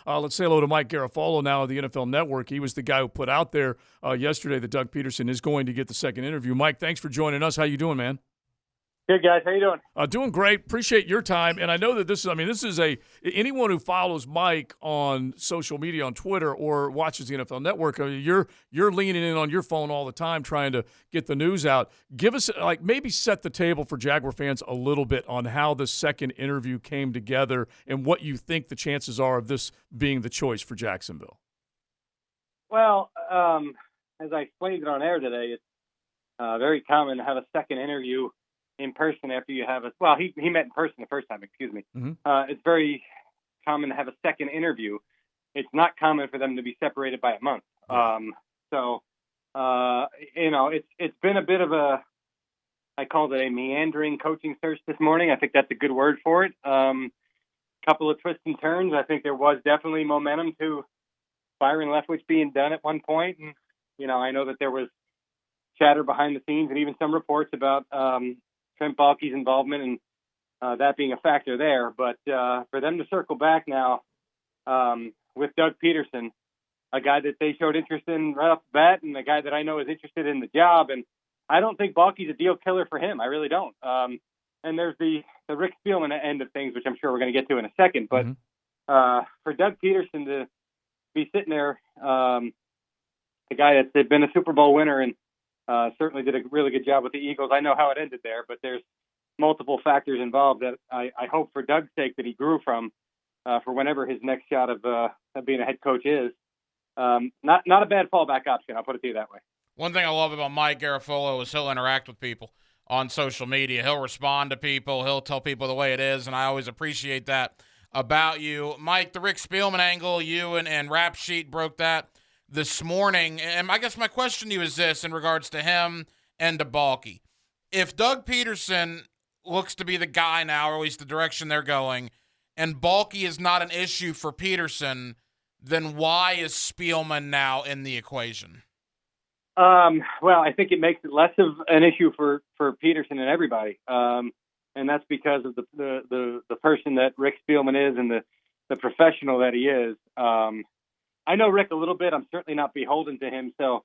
Let's say hello to Mike Garofolo now of the NFL Network. He was the guy who put out there yesterday that Doug Pederson is going to get the second interview. Mike, thanks for joining us. How you doing, man? Good, guys. How you doing? Doing great. Appreciate your time. And I know that this is anyone who follows Mike on social media, on Twitter, or watches the NFL Network, you're leaning in on your phone all the time trying to get the news out. Give us, maybe set the table for Jaguar fans a little bit on how the second interview came together and what you think the chances are of this being the choice for Jacksonville. Well, as I explained it on air today, it's very common to have a second interview in person after you have he met in person the first time, excuse me. Mm-hmm. It's very common to have a second interview. It's not common for them to be separated by a month. It's been a bit of I called it a meandering coaching search this morning. I think that's a good word for it. Couple of twists and turns. I think there was definitely momentum to Byron Leftwich being done at one point. And, I know that there was chatter behind the scenes and even some reports about Trent Baalke's involvement and that being a factor there. But for them to circle back now with Doug Pederson, a guy that they showed interest in right off the bat and a guy that I know is interested in the job. And I don't think Baalke's a deal killer for him. I really don't. And there's the Rick Spielman end of things, which I'm sure we're going to get to in a second. But for Doug Pederson to be sitting there, a guy that's been a Super Bowl winner and certainly did a really good job with the Eagles. I know how it ended there, but there's multiple factors involved that I hope for Doug's sake that he grew from for whenever his next shot of being a head coach is. Not a bad fallback option, I'll put it to you that way. One thing I love about Mike Garofolo is he'll interact with people on social media. He'll respond to people. He'll tell people the way it is, and I always appreciate that about you. Mike, the Rick Spielman angle, you and Rap Sheet broke that this morning, and I guess my question to you is this in regards to him and to Baalke. If Doug Pederson looks to be the guy now, or at least the direction they're going, and Baalke is not an issue for Pederson, then why is Spielman now in the equation? Well, I think it makes it less of an issue for Pederson and everybody, and that's because of the person that Rick Spielman is and the professional that he is. I know Rick a little bit. I'm certainly not beholden to him, so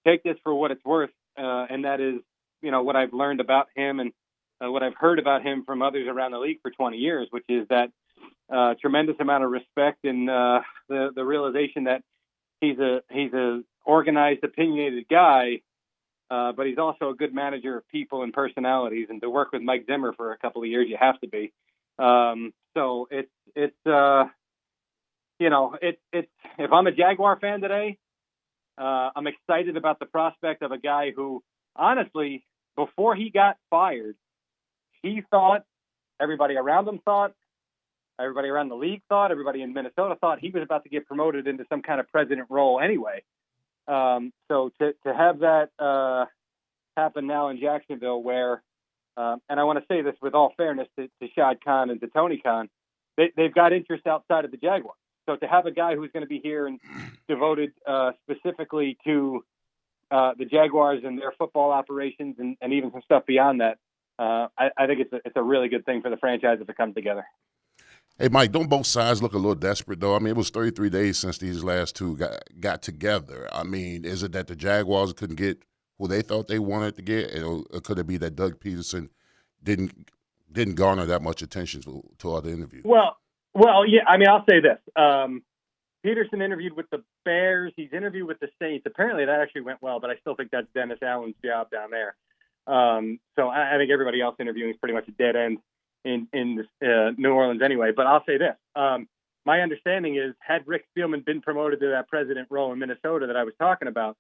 take this for what it's worth, and that is, what I've learned about him and what I've heard about him from others around the league for 20 years, which is that tremendous amount of respect and the realization that he's a organized, opinionated guy, but he's also a good manager of people and personalities. And to work with Mike Zimmer for a couple of years, you have to be. So it's if I'm a Jaguar fan today, I'm excited about the prospect of a guy who, honestly, before he got fired, he thought, everybody around him thought, everybody around the league thought, everybody in Minnesota thought he was about to get promoted into some kind of president role anyway. So to have that happen now in Jacksonville where, and I want to say this with all fairness to Shad Khan and to Tony Khan, they've got interest outside of the Jaguars. So to have a guy who's going to be here and devoted specifically to the Jaguars and their football operations and even some stuff beyond that, I think it's a really good thing for the franchise if it comes together. Hey, Mike, don't both sides look a little desperate, though? I mean, it was 33 days since these last two got together. I mean, is it that the Jaguars couldn't get who they thought they wanted to get, or could it be that Doug Pederson didn't garner that much attention to other interviews? Well, yeah. I mean, I'll say this: Pederson interviewed with the Bears. He's interviewed with the Saints. Apparently, that actually went well, but I still think that's Dennis Allen's job down there. So I think everybody else interviewing is pretty much a dead end in New Orleans anyway. But I'll say this. My understanding is, had Rick Spielman been promoted to that president role in Minnesota that I was talking about,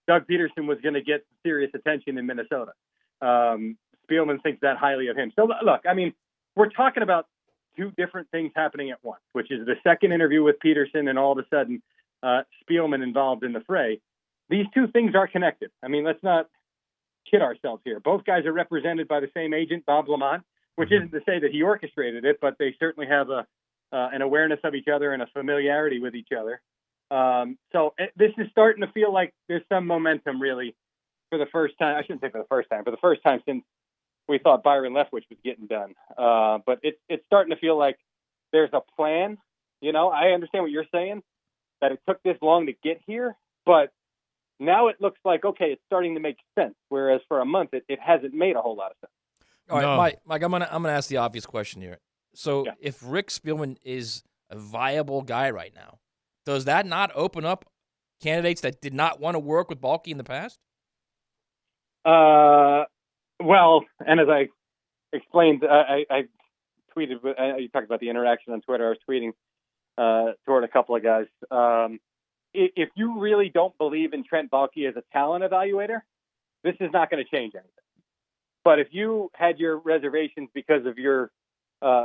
Doug Pederson was going to get serious attention in Minnesota. Spielman thinks that highly of him. So, look, I mean, we're talking about two different things happening at once, which is the second interview with Pederson and all of a sudden Spielman involved in the fray. These two things are connected. I mean, let's not kid ourselves here. Both guys are represented by the same agent, Bob Lamont, which isn't to say that he orchestrated it, but they certainly have an awareness of each other and a familiarity with each other. So this is starting to feel like there's some momentum, really, for the first time. I shouldn't say for the first time since we thought Byron Leftwich was getting done. But it's starting to feel like there's a plan. I understand what you're saying, that it took this long to get here, but now it looks like, okay, it's starting to make sense, whereas for a month it hasn't made a whole lot of sense. All right, No. Mike, I'm gonna ask the obvious question here. So if Rick Spielman is a viable guy right now, does that not open up candidates that did not want to work with Balky in the past? Well, and as I explained, I tweeted, you talked about the interaction on Twitter. I was tweeting toward a couple of guys. If you really don't believe in Trent Baalke as a talent evaluator, this is not going to change anything. But if you had your reservations because of your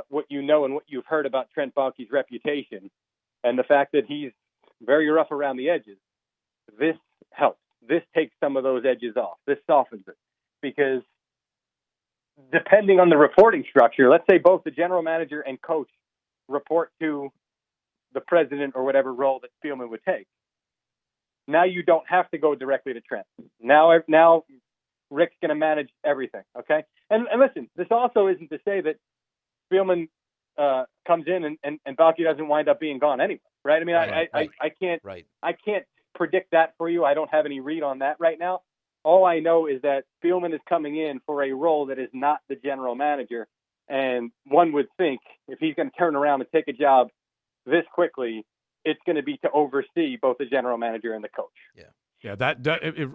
what you know and what you've heard about Trent Baalke's reputation and the fact that he's very rough around the edges, this helps. This takes some of those edges off. This softens it. Because depending on the reporting structure, let's say both the general manager and coach report to the president or whatever role that Spielman would take. Now you don't have to go directly to Trent. Now Rick's going to manage everything, okay? And listen, this also isn't to say that Spielman comes in and Baalke doesn't wind up being gone anyway, right? I mean, I can't predict that for you. I don't have any read on that right now. All I know is that Spielman is coming in for a role that is not the general manager, and one would think if he's going to turn around and take a job this quickly, it's going to be to oversee both the general manager and the coach. Yeah,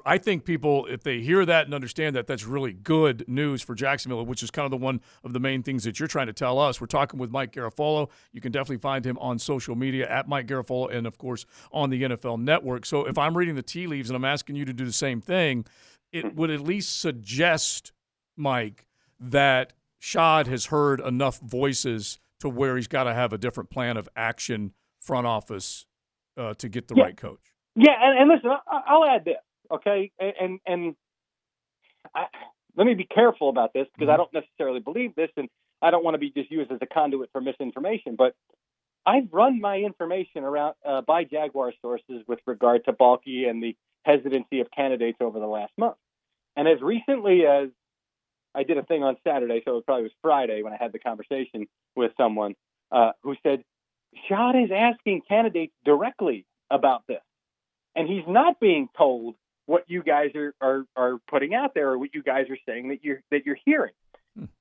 I think people, if they hear that and understand that, that's really good news for Jacksonville, which is kind of the one of the main things that you're trying to tell us. We're talking with Mike Garofolo. You can definitely find him on social media at Mike Garofolo and, of course, on the NFL Network. So if I'm reading the tea leaves and I'm asking you to do the same thing, it would at least suggest, Mike, that Shad has heard enough voices to where he's got to have a different plan of action, front office, to get the right coach. Yeah, and listen, I'll add this, okay? And let me be careful about this because I don't necessarily believe this, and I don't want to be just used as a conduit for misinformation. But I've run my information around by Jaguar sources with regard to Baalke and the hesitancy of candidates over the last month. And as recently as I did a thing on Saturday, so it probably was Friday when I had the conversation with someone who said, Shad is asking candidates directly about this. And he's not being told what you guys are putting out there or what you guys are saying that you're hearing.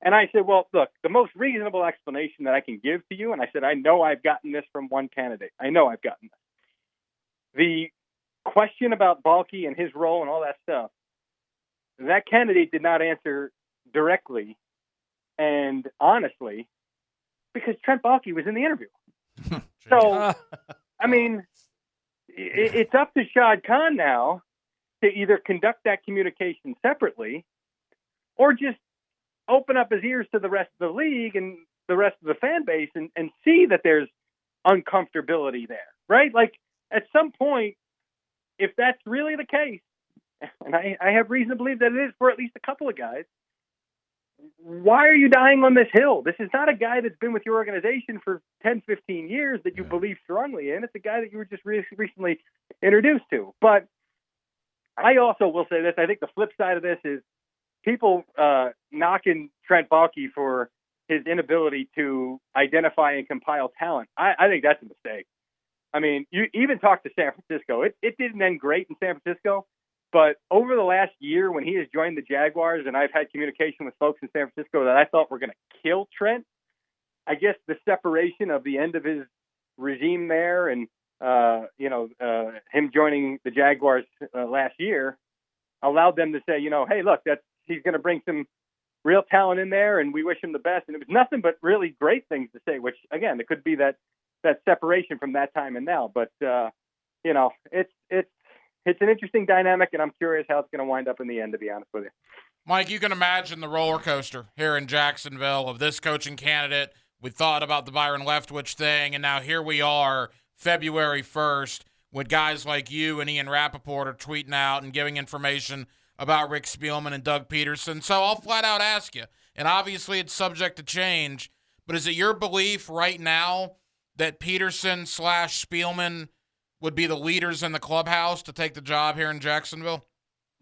And I said, well, look, the most reasonable explanation that I can give to you, and I said, I know I've gotten this from one candidate. I know I've gotten this. The question about Baalke and his role and all that stuff, that candidate did not answer directly and honestly because Trent Baalke was in the interview. So, I mean, it's up to Shad Khan now to either conduct that communication separately or just open up his ears to the rest of the league and the rest of the fan base and see that there's uncomfortability there, right? Like at some point, if that's really the case, and I have reason to believe that it is for at least a couple of guys, why are you dying on this hill? This is not a guy that's been with your organization for 10, 15 years that you believe strongly in. It's a guy that you were just recently introduced to. But I also will say this. I think the flip side of this is people knocking Trent Baalke for his inability to identify and compile talent. I think that's a mistake. I mean, you even talk to San Francisco. It didn't end great in San Francisco. But over the last year, when he has joined the Jaguars, and I've had communication with folks in San Francisco that I thought were going to kill Trent, I guess the separation of the end of his regime there and, him joining the Jaguars last year allowed them to say, hey, look, he's going to bring some real talent in there, and we wish him the best. And it was nothing but really great things to say, which, again, it could be that separation from that time and now. But, it's an interesting dynamic, and I'm curious how it's going to wind up in the end, to be honest with you. Mike, you can imagine the roller coaster here in Jacksonville of this coaching candidate. We thought about the Byron Leftwich thing, and now here we are, February 1st, with guys like you and Ian Rappaport are tweeting out and giving information about Rick Spielman and Doug Pederson. So I'll flat out ask you, and obviously it's subject to change, but is it your belief right now that Pederson/Spielman would be the leaders in the clubhouse to take the job here in Jacksonville?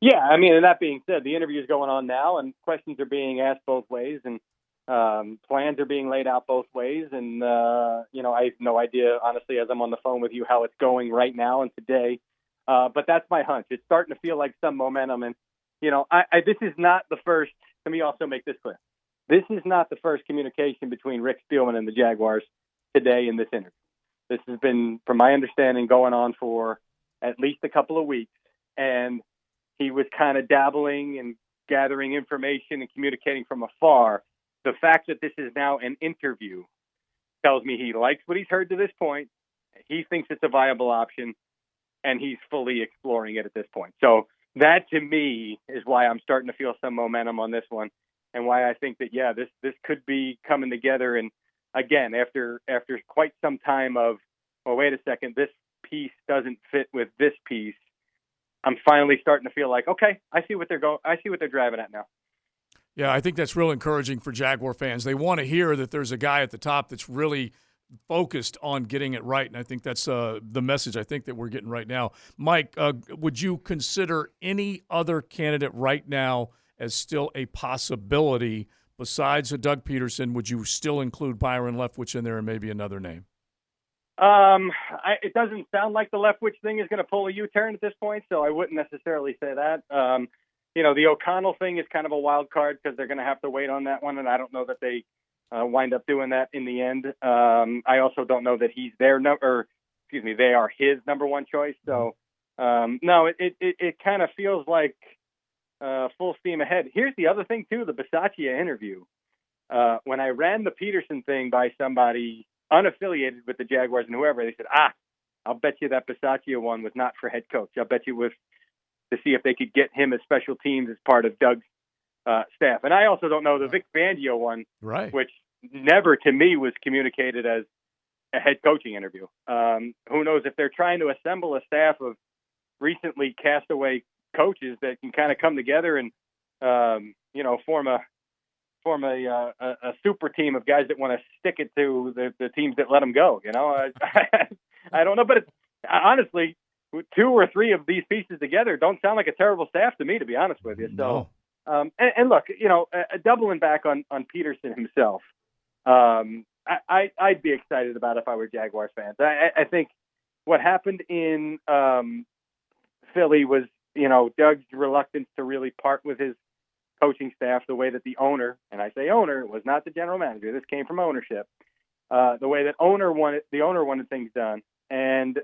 Yeah, I mean, and that being said, the interview is going on now, and questions are being asked both ways. And Plans are being laid out both ways, and I have no idea, honestly, as I'm on the phone with you, how it's going right now and today. But that's my hunch. It's starting to feel like some momentum, and this is not the first. Let me also make this clear: this is not the first communication between Rick Spielman and the Jaguars today in this interview. This has been, from my understanding, going on for at least a couple of weeks, and he was kind of dabbling and gathering information and communicating from afar. The fact that this is now an interview tells me he likes what he's heard to this point. He thinks it's a viable option, and he's fully exploring it at this point. So that, to me, is why I'm starting to feel some momentum on this one, and why I think that, this could be coming together. And again, after quite some time of, well, wait a second, this piece doesn't fit with this piece, I'm finally starting to feel like, okay, I see what they're driving at now. Yeah, I think that's real encouraging for Jaguar fans. They want to hear that there's a guy at the top that's really focused on getting it right, and I think that's the message I think that we're getting right now. Mike, would you consider any other candidate right now as still a possibility besides a Doug Pederson? Would you still include Byron Leftwich in there and maybe another name? It doesn't sound like the Leftwich thing is going to pull a U-turn at this point, so I wouldn't necessarily say that. The O'Connell thing is kind of a wild card because they're going to have to wait on that one, and I don't know that they wind up doing that in the end. I also don't know that he's they are his number one choice. So, no, it kind of feels like full steam ahead. Here's the other thing, too, the Bisaccia interview. When I ran the Pederson thing by somebody unaffiliated with the Jaguars and whoever, they said, I'll bet you that Bisaccia one was not for head coach. I'll bet you it was to see if they could get him as special teams as part of Doug's staff. And I also don't know the Vic Fangio one, right, which never to me was communicated as a head coaching interview. Who knows if they're trying to assemble a staff of recently cast away coaches that can kind of come together and form a super team of guys that want to stick it to the teams that let them go. I don't know, but honestly, 2 or 3 of these pieces together don't sound like a terrible staff to me, to be honest with you. So, and look, doubling back on Pederson himself, I'd be excited about if I were Jaguars fans. I think what happened in Philly was, Doug's reluctance to really part with his coaching staff the way that the owner, and I say owner, was not the general manager. This came from ownership. The way that the owner wanted things done. And,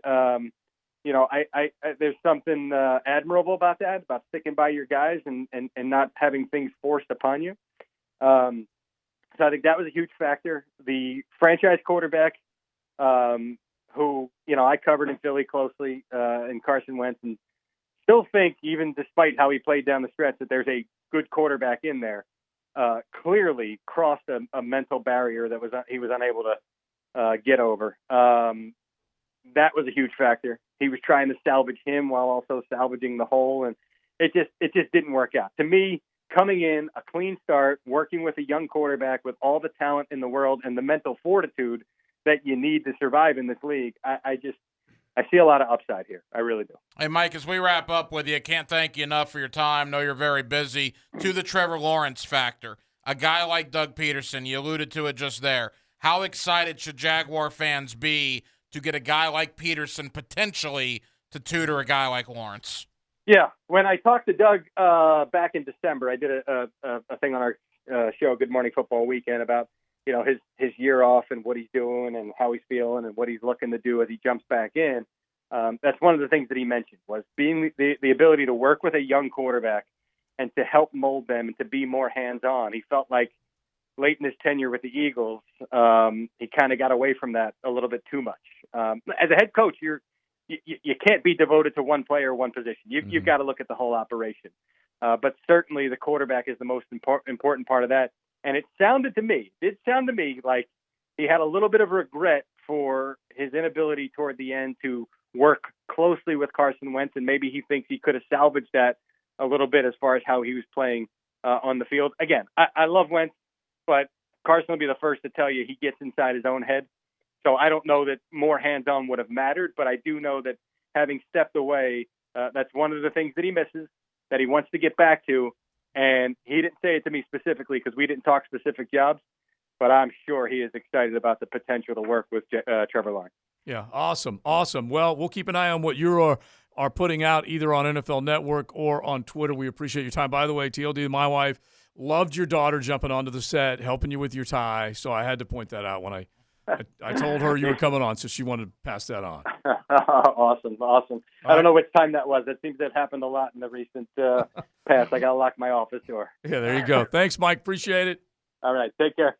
there's something admirable about that, about sticking by your guys and not having things forced upon you. So I think that was a huge factor. The franchise quarterback, who, I covered in Philly closely, and Carson Wentz, and still think, even despite how he played down the stretch, that there's a good quarterback in there, clearly crossed a mental barrier that he was unable to get over. That was a huge factor. He was trying to salvage him while also salvaging the whole, and it just didn't work out. To me, coming in, a clean start, working with a young quarterback with all the talent in the world and the mental fortitude that you need to survive in this league, I see a lot of upside here. I really do. Hey, Mike, as we wrap up with you, can't thank you enough for your time. Know you're very busy. To the Trevor Lawrence factor, a guy like Doug Pederson, you alluded to it just there. How excited should Jaguar fans be to get a guy like Pederson potentially to tutor a guy like Lawrence? Yeah, when I talked to Doug back in December, I did a thing on our show, Good Morning Football Weekend, about his year off and what he's doing and how he's feeling and what he's looking to do as he jumps back in. That's one of the things that he mentioned, was being the ability to work with a young quarterback and to help mold them and to be more hands-on. He felt like late in his tenure with the Eagles, he kind of got away from that a little bit too much. As a head coach, you can't be devoted to one player or one position. You've got to look at the whole operation. But certainly the quarterback is the most important part of that. And it sounded to me like he had a little bit of regret for his inability toward the end to work closely with Carson Wentz, and maybe he thinks he could have salvaged that a little bit as far as how he was playing on the field. Again, I love Wentz, but Carson will be the first to tell you he gets inside his own head. So I don't know that more hands-on would have mattered, but I do know that having stepped away, that's one of the things that he misses, that he wants to get back to. And he didn't say it to me specifically because we didn't talk specific jobs, but I'm sure he is excited about the potential to work with Trevor Lawrence. Yeah, awesome. Well, we'll keep an eye on what you are putting out either on NFL Network or on Twitter. We appreciate your time. By the way, TLD, my wife, loved your daughter jumping onto the set, helping you with your tie, so I had to point that out when I told her you were coming on, so she wanted to pass that on. Awesome. I don't know which time that was. It seems that happened a lot in the recent past. I got to lock my office door. Yeah, there you go. Thanks, Mike. Appreciate it. All right. Take care.